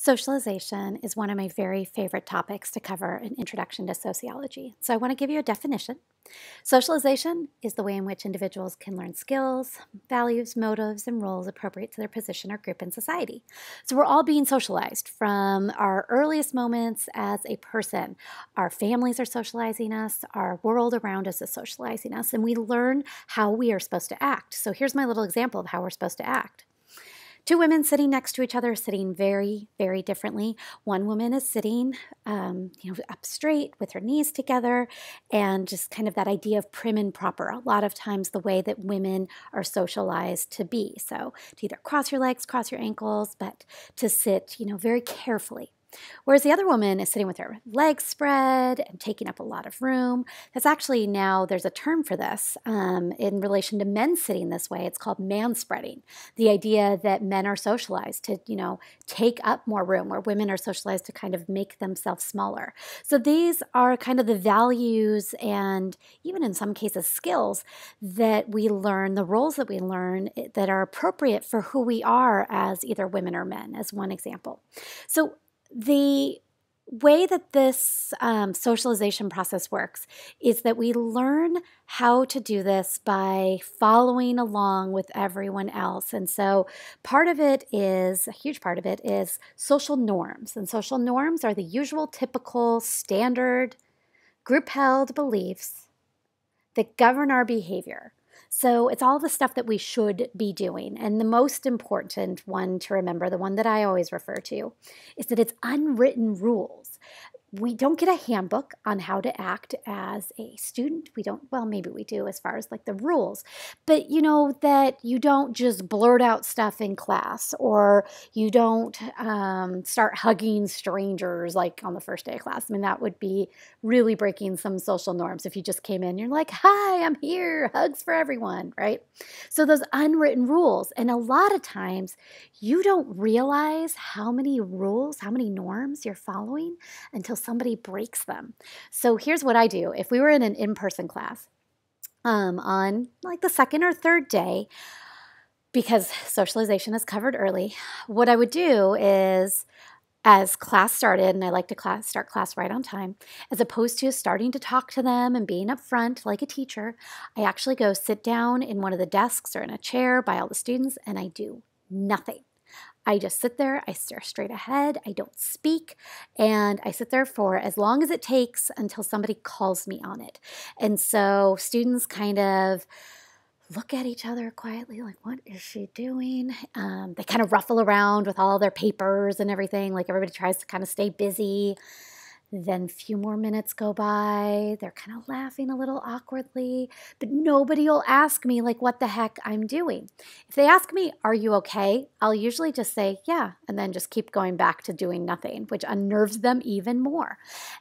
Socialization is one of my very favorite topics to cover in Introduction to Sociology. So I want to give you a definition. Socialization is the way in which individuals can learn skills, values, motives, and roles appropriate to their position or group in society. So we're all being socialized from our earliest moments as a person. Our families are socializing us, our world around us is socializing us, and we learn how we are supposed to act. So here's my little example of how we're supposed to act. Two women sitting next to each other, sitting very, very differently. One woman is sitting, up straight with her knees together, and just kind of that idea of prim and proper. A lot of times, the way that women are socialized to be. So to either cross your legs, cross your ankles, but to sit, very carefully. Whereas the other woman is sitting with her legs spread and taking up a lot of room. That's actually now, there's a term for this in relation to men sitting this way. It's called manspreading. The idea that men are socialized to, take up more room, where women are socialized to kind of make themselves smaller. So these are kind of the values and even in some cases skills that we learn, the roles that we learn that are appropriate for who we are as either women or men, as one example. So the way that this socialization process works is that we learn how to do this by following along with everyone else. And so a huge part of it is social norms. And social norms are the usual, typical, standard, group-held beliefs that govern our behavior. So it's all the stuff that we should be doing. And the most important one to remember, the one that I always refer to, is that it's unwritten rules. We don't get a handbook on how to act as a student. We don't, well, maybe we do as far as like the rules, but that you don't just blurt out stuff in class, or you don't start hugging strangers like on the first day of class. I mean, that would be really breaking some social norms if you just came in, you're like, hi, I'm here, hugs for everyone, right? So those unwritten rules, and a lot of times you don't realize how many rules, how many norms you're following until somebody breaks them. So here's what I do. If we were in an in-person class on like the second or third day, because socialization is covered early, what I would do is, as class started, and I like to start class right on time, as opposed to starting to talk to them and being up front like a teacher, I actually go sit down in one of the desks or in a chair by all the students, and I do nothing. I just sit there, I stare straight ahead, I don't speak, and I sit there for as long as it takes until somebody calls me on it. And so students kind of look at each other quietly, like, what is she doing? They kind of ruffle around with all their papers and everything, like everybody tries to kind of stay busy. Then a few more minutes go by, they're kind of laughing a little awkwardly, but nobody will ask me like what the heck I'm doing. If they ask me, are you okay? I'll usually just say, yeah, and then just keep going back to doing nothing, which unnerves them even more.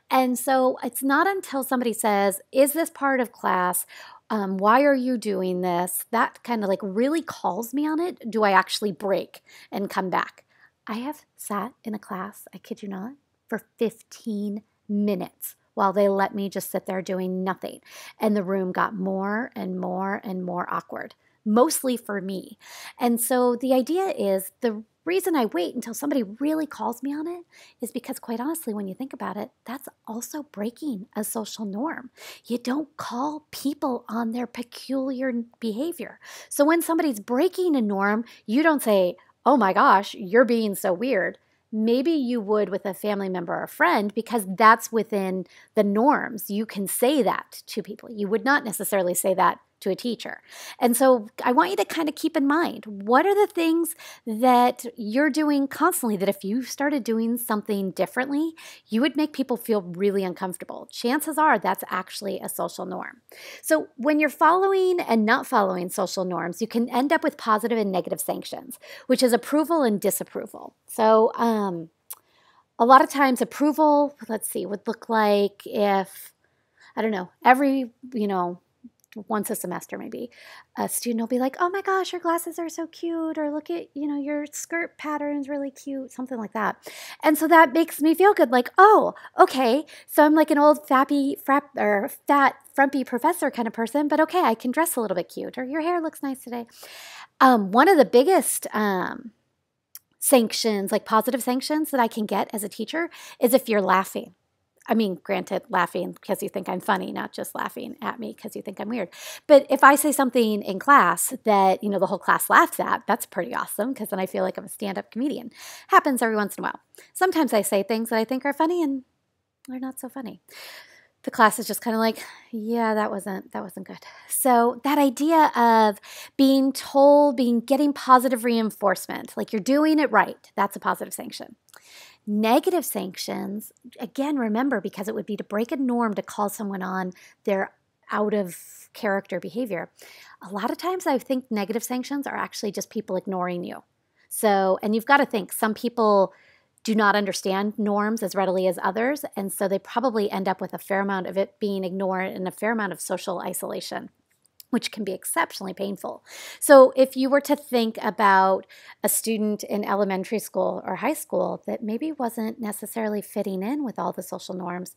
And so it's not until somebody says, is this part of class? Why are you doing this? That kind of like really calls me on it. Do I actually break and come back? I have sat in a class, I kid you not, for 15 minutes while they let me just sit there doing nothing. And the room got more and more and more awkward, mostly for me. And so the idea is, the reason I wait until somebody really calls me on it is because, quite honestly, when you think about it, that's also breaking a social norm. You don't call people on their peculiar behavior. So when somebody's breaking a norm, you don't say, oh my gosh, you're being so weird. Maybe you would with a family member or a friend, because that's within the norms. You can say that to people. You would not necessarily say that to a teacher. And so I want you to kind of keep in mind, what are the things that you're doing constantly that if you started doing something differently, you would make people feel really uncomfortable? Chances are that's actually a social norm. So when you're following and not following social norms, you can end up with positive and negative sanctions, which is approval and disapproval. So a lot of times approval, would look like if, I don't know, every, once a semester maybe, a student will be like, oh my gosh, your glasses are so cute, or look at, your skirt pattern's really cute, something like that. And so that makes me feel good, like, oh, okay, so I'm like an old fat, frumpy professor kind of person, but okay, I can dress a little bit cute, or your hair looks nice today. One of the biggest sanctions, like positive sanctions that I can get as a teacher is if you're laughing. I mean, granted, laughing because you think I'm funny, not just laughing at me because you think I'm weird. But if I say something in class that, the whole class laughs at, that's pretty awesome because then I feel like I'm a stand-up comedian. Happens every once in a while. Sometimes I say things that I think are funny and they're not so funny. The class is just kind of like, yeah, that wasn't good. So that idea of being told, getting positive reinforcement, like you're doing it right, that's a positive sanction. Negative sanctions, again, remember, because it would be to break a norm to call someone on their out of character behavior. A lot of times I think negative sanctions are actually just people ignoring you. So, and you've got to think, some people do not understand norms as readily as others, and so they probably end up with a fair amount of it being ignored and a fair amount of social isolation, which can be exceptionally painful. So if you were to think about a student in elementary school or high school that maybe wasn't necessarily fitting in with all the social norms,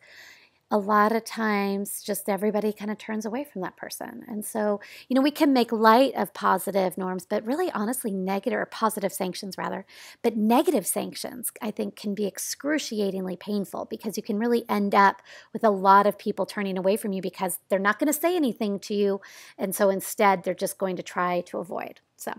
a lot of times just everybody kind of turns away from that person. And so, we can make light of positive norms, but really honestly negative, or positive sanctions rather, but negative sanctions I think can be excruciatingly painful because you can really end up with a lot of people turning away from you because they're not going to say anything to you. And so instead they're just going to try to avoid. So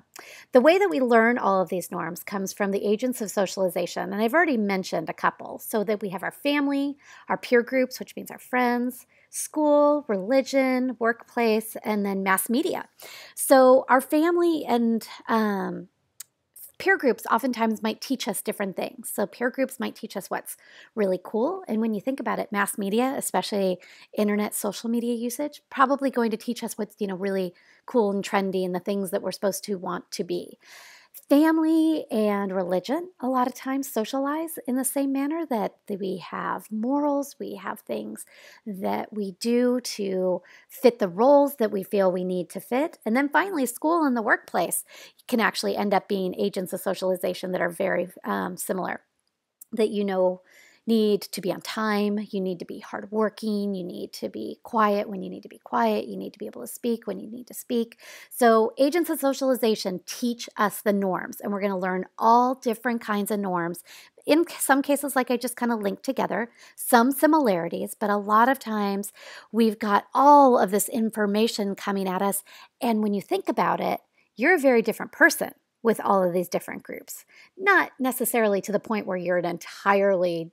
the way that we learn all of these norms comes from the agents of socialization, and I've already mentioned a couple, so that we have our family, our peer groups, which means our friends, school, religion, workplace, and then mass media. So our family and peer groups oftentimes might teach us different things. So peer groups might teach us what's really cool. And when you think about it, mass media, especially internet social media usage, probably going to teach us what's, really cool and trendy and the things that we're supposed to want to be. Family and religion a lot of times socialize in the same manner that we have morals, we have things that we do to fit the roles that we feel we need to fit. And then finally, school and the workplace can actually end up being agents of socialization that are very similar, that need to be on time, you need to be hardworking, you need to be quiet when you need to be quiet, you need to be able to speak when you need to speak. So agents of socialization teach us the norms, and we're going to learn all different kinds of norms. In some cases, like I just kind of linked together, some similarities, but a lot of times we've got all of this information coming at us, and when you think about it, you're a very different person with all of these different groups. Not necessarily to the point where you're an entirely,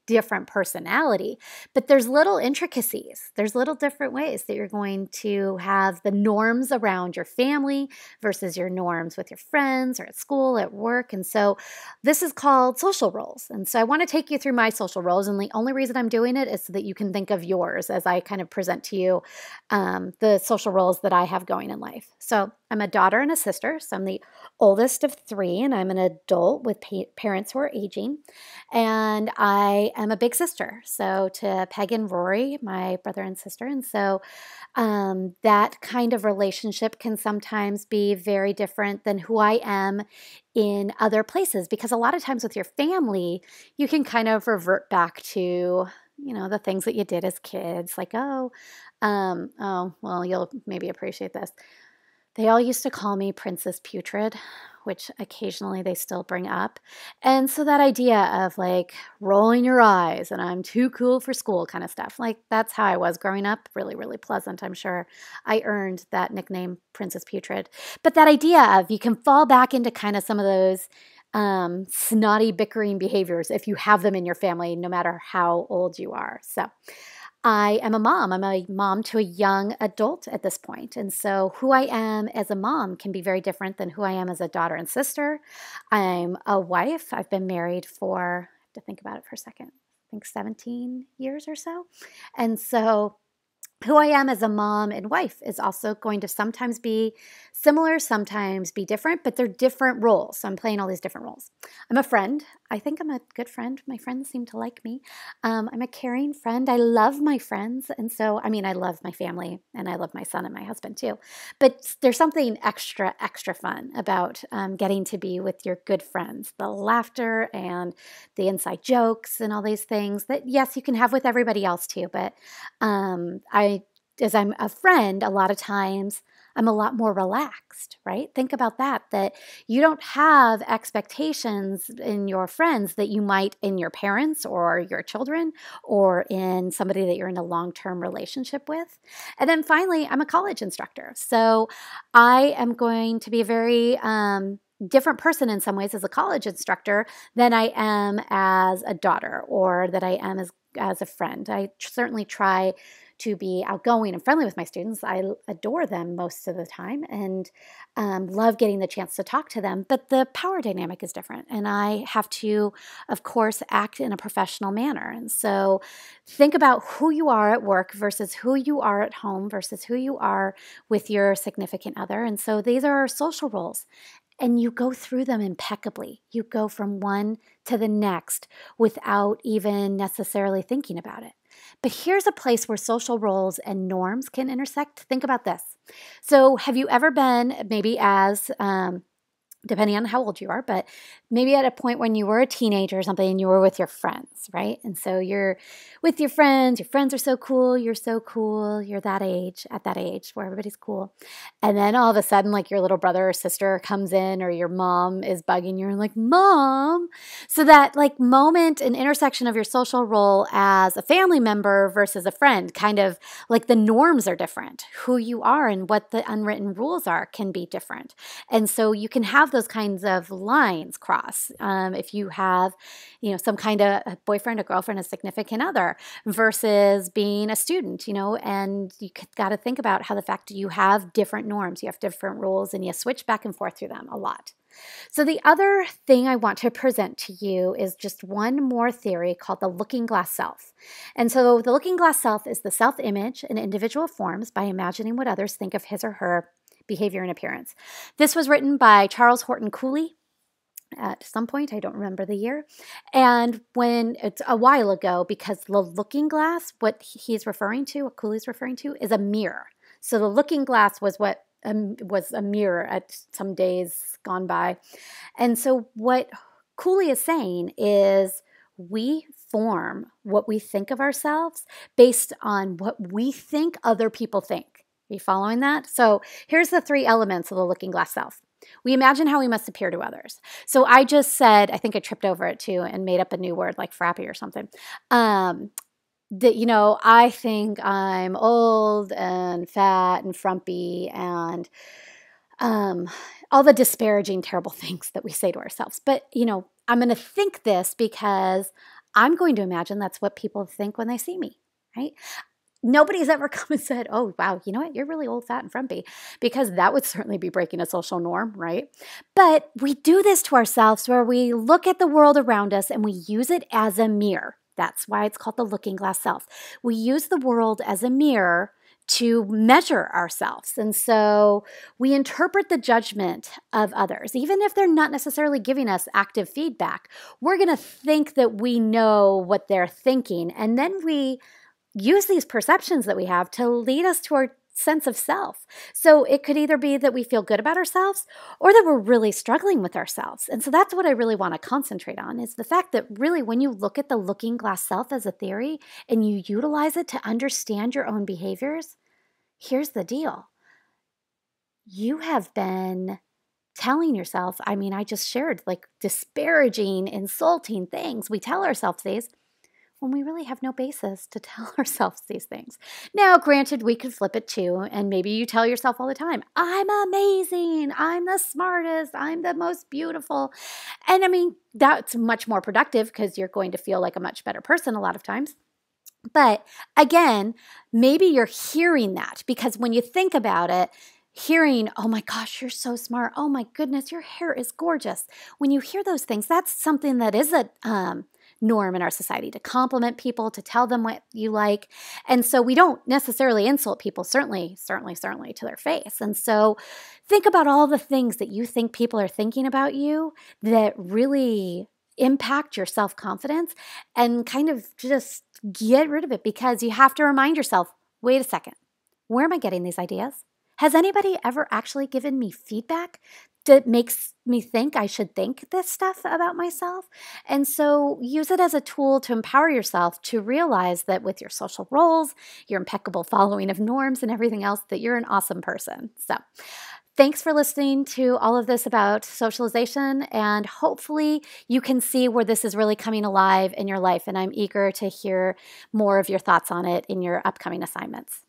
different personality, but there's little intricacies. There's little different ways that you're going to have the norms around your family versus your norms with your friends or at school, at work. And so this is called social roles. And so I want to take you through my social roles. And the only reason I'm doing it is so that you can think of yours as I kind of present to you the social roles that I have going in life. So I'm a daughter and a sister. So I'm the oldest of three, and I'm an adult with parents who are aging. And I am a big sister, so to Peg and Rory, my brother and sister. And so that kind of relationship can sometimes be very different than who I am in other places, because a lot of times with your family, you can kind of revert back to the things that you did as kids, like, well, you'll maybe appreciate this. They all used to call me Princess Putrid, which occasionally they still bring up. And so that idea of like rolling your eyes and I'm too cool for school kind of stuff, like that's how I was growing up. Really, really pleasant, I'm sure. I earned that nickname, Princess Putrid. But that idea of you can fall back into kind of some of those snotty, bickering behaviors if you have them in your family, no matter how old you are. So I am a mom. I'm a mom to a young adult at this point. And so who I am as a mom can be very different than who I am as a daughter and sister. I'm a wife. I've been married for, I have to think about it for a second, I think 17 years or so. And so who I am as a mom and wife is also going to sometimes be similar, sometimes be different, but they're different roles. So I'm playing all these different roles. I'm a friend. I think I'm a good friend. My friends seem to like me. I'm a caring friend. I love my friends. And so, I love my family and I love my son and my husband too. But there's something extra fun about getting to be with your good friends. The laughter and the inside jokes and all these things that, yes, you can have with everybody else too. But as I'm a friend, a lot of times I'm a lot more relaxed, right? Think about that you don't have expectations in your friends that you might in your parents or your children or in somebody that you're in a long-term relationship with. And then finally, I'm a college instructor. So I am going to be a very different person in some ways as a college instructor than I am as a daughter or that I am as a friend. I certainly try to be outgoing and friendly with my students. I adore them most of the time and love getting the chance to talk to them, but the power dynamic is different. And I have to, of course, act in a professional manner. And so think about who you are at work versus who you are at home versus who you are with your significant other. And so these are our social roles. And you go through them impeccably. You go from one to the next without even necessarily thinking about it. But here's a place where social roles and norms can intersect. Think about this. So have you ever been maybe as depending on how old you are, but maybe at a point when you were a teenager or something and you were with your friends, right? And so you're with your friends are so cool, you're that age, at that age where everybody's cool. And then all of a sudden, like your little brother or sister comes in or your mom is bugging you and like, Mom. So that like moment and intersection of your social role as a family member versus a friend, kind of like the norms are different. Who you are and what the unwritten rules are can be different. And so you can have those kinds of lines cross if you have, some kind of a boyfriend, a girlfriend, a significant other versus being a student, and you got to think about how the fact that you have different norms, you have different rules, and you switch back and forth through them a lot. So the other thing I want to present to you is just one more theory called the looking glass self. And so the looking glass self is the self-image an individual forms by imagining what others think of his or her behavior and appearance. This was written by Charles Horton Cooley at some point, I don't remember the year. And when it's a while ago, because the looking glass, what Cooley's referring to, is a mirror. So the looking glass was what was a mirror at some days gone by. And so what Cooley is saying is we form what we think of ourselves based on what we think other people think. Are you following that? So here's the 3 elements of the looking glass self. We imagine how we must appear to others. So I just said, I think I tripped over it too and made up a new word like frappy or something. That, I think I'm old and fat and frumpy and all the disparaging, terrible things that we say to ourselves. But, I'm going to think this because I'm going to imagine that's what people think when they see me, right? Nobody's ever come and said, oh, wow, you know what? You're really old, fat, and frumpy, because that would certainly be breaking a social norm, right? But we do this to ourselves where we look at the world around us and we use it as a mirror. That's why it's called the looking glass self. We use the world as a mirror to measure ourselves. And so we interpret the judgment of others, even if they're not necessarily giving us active feedback. We're going to think that we know what they're thinking. And then we use these perceptions that we have to lead us to our sense of self. So it could either be that we feel good about ourselves or that we're really struggling with ourselves. And so that's what I really want to concentrate on, is the fact that really when you look at the looking glass self as a theory and you utilize it to understand your own behaviors, here's the deal. You have been telling yourself, I just shared like disparaging, insulting things. We tell ourselves these when we really have no basis to tell ourselves these things. Now, granted, we could flip it too, and maybe you tell yourself all the time, I'm amazing, I'm the smartest, I'm the most beautiful. And that's much more productive because you're going to feel like a much better person a lot of times. But again, maybe you're hearing that because when you think about it, hearing, oh my gosh, you're so smart. Oh my goodness, your hair is gorgeous. When you hear those things, that's something that is a norm in our society, to compliment people, to tell them what you like. And so we don't necessarily insult people, certainly to their face. And so think about all the things that you think people are thinking about you that really impact your self-confidence, and kind of just get rid of it, because you have to remind yourself, wait a second, where am I getting these ideas? Has anybody ever actually given me feedback that makes me think I should think this stuff about myself. And so use it as a tool to empower yourself to realize that with your social roles, your impeccable following of norms and everything else, that you're an awesome person. So thanks for listening to all of this about socialization, and hopefully you can see where this is really coming alive in your life. And I'm eager to hear more of your thoughts on it in your upcoming assignments.